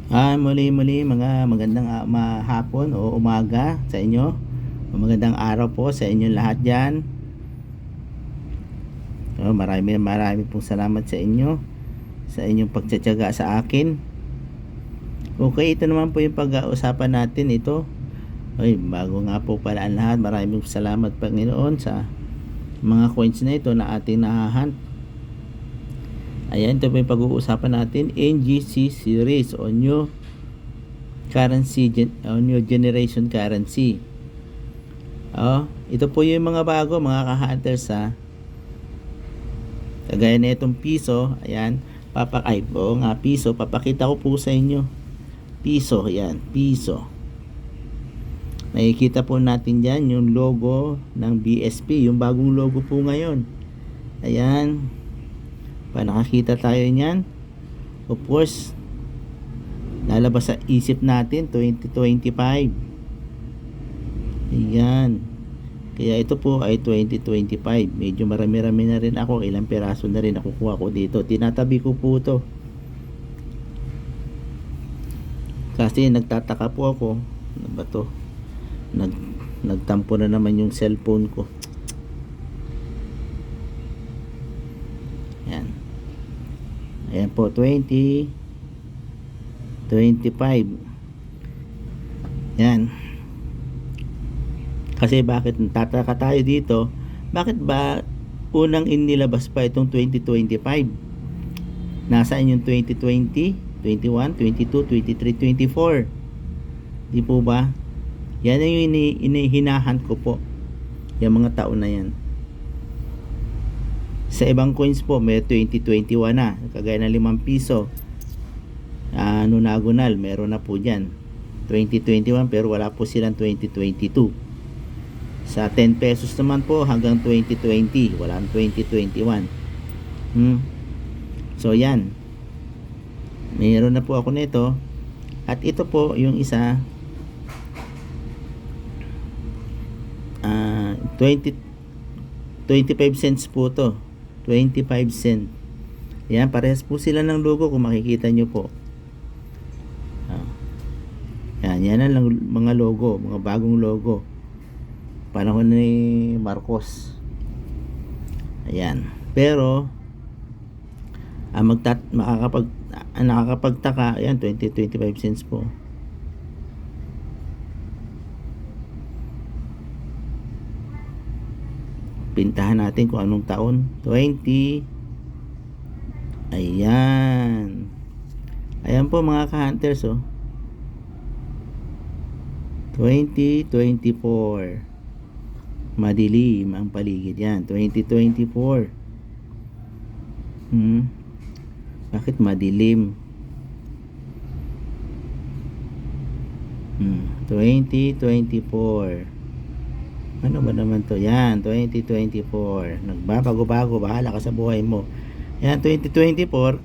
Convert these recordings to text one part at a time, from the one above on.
Muli mga magandang hapon o umaga sa inyo. Magandang araw po sa inyong lahat diyan. Marami pong salamat sa inyo sa inyong pagtitiyaga sa akin. Okay, ito naman po yung pag-uusapan natin ito. Bago nga po pala ang lahat, maraming salamat Panginoon sa mga coins na ito na ating nahahunt. Ayan, ito po yung pag-uusapan natin, NGC series o new generation currency. Ito po yung mga bago, mga ka-hunters kagaya na itong piso. Ayan, piso, papakita ko po sa inyo. Piso, ayan, piso. Nakikita po natin dyan yung logo ng BSP, yung bagong logo po ngayon. Ayan, nakakita tayo niyan. Of course, lalabas sa isip natin 2025. Ayan, kaya ito po ay 2025. Medyo marami-rami na rin ako, ilang piraso na rin nakukuha ko dito. Tinatabi ko po to kasi nagtataka po ako, ano ba to, nagtampo na naman yung cellphone ko. Ayan po, 2025. Yan. Kasi bakit tataka tayo dito? Bakit ba unang inilabas pa itong 2025? Nasaan yung 2020, 21, 22, 23, 24? Di po ba? Yan yung hinahunt ko po, yung mga taon na yan. Sa ibang coins po may 2021 na, kagaya ng 5 piso. Nonagonal meron na po dyan 2021, pero wala po silang 2022. Sa 10 pesos naman po hanggang 2020, walang 2021. So yan, mayroon na po ako nito. At ito po yung isa, 25 cents po to, 25 cent. Yan, parehas po sila ng logo kung makikita nyo po. Yan ang mga logo, mga bagong logo, panahon ni Marcos. Ayan, pero nakakapagtaka. Ayan, 25 cents po. Pintahan natin kung anong taon. 20. Ayan po mga ka-hunters, 2024. Madilim ang paligid yan. 2024. Bakit madilim? 2024. Ano ba naman to? Yan, 2024. Nagbabago-bago, bahala ka sa buhay mo. Yan, 2024.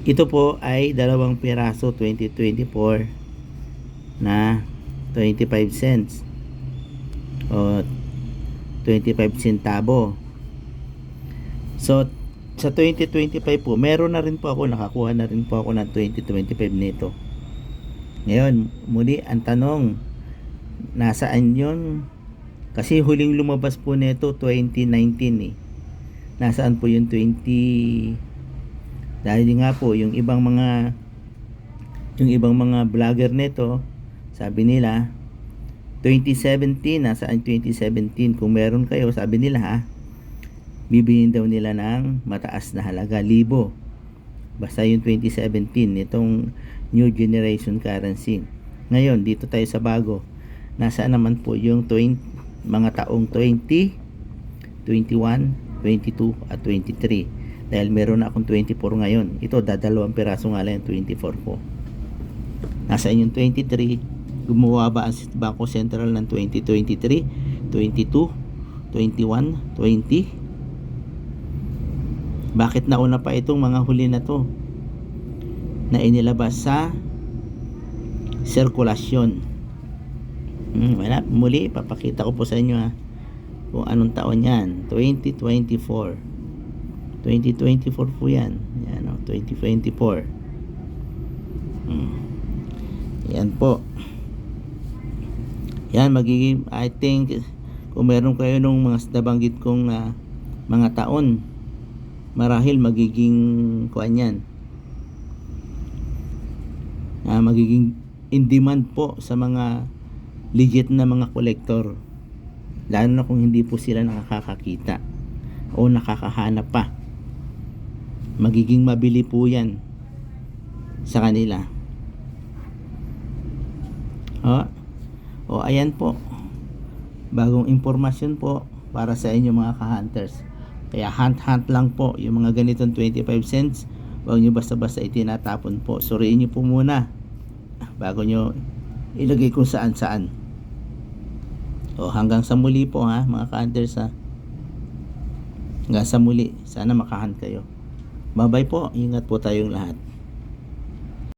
Ito po ay 2 piraso 2024 na 25 cents o 25 centavo. So sa 2025 po, meron na rin po ako, nakakuha na rin po ako ng 2025 nito. Ngayon, muli ang tanong, nasaan yun? Kasi huling lumabas po nito 2019 Nasaan po yung 20? Dahil nga po yung ibang mga vlogger nito, sabi nila 2017. Nasaan 2017? Kung meron kayo, sabi nila bibilhin daw nila ng mataas na halaga, libo. Basta yung 2017 nitong new generation currency. Ngayon dito tayo sa bago. Nasaan naman po yung mga taong 20, 21, 22 at 23? Dahil meron na akong 24 ngayon. Ito, 2 piraso nga lang yung 24 po. Nasaan yung 23? Gumawa ba ang Bangko Sentral ng 2023, 22, 21, 20? Bakit nauna pa itong mga huli na to na inilabas sa sirkulasyon? Wala, muli papakita ko po sa inyo kung anong taon yan. 2024 po yan. Yan 2024. Yan po. Yan, magiging, I think, kung meron kayo nung mga nabanggit kong mga taon, marahil magiging kuan yan. Magiging in demand po sa mga legit na mga kolektor. Lalo na kung hindi po sila nakakakita o nakakahanap pa. Magiging mabili po yan sa kanila. Ayan po, bagong impormasyon po para sa inyo mga ka-hunters. Kaya hunt lang po yung mga ganitong 25 cents. Huwag nyo basta-basta itinatapon po. Suriin nyo po muna bago nyo ilagay kung saan-saan. Hanggang sa muli po mga ka-hunters Hanggang sa muli, sana makahunt kayo. Bye bye po, ingat po tayong lahat.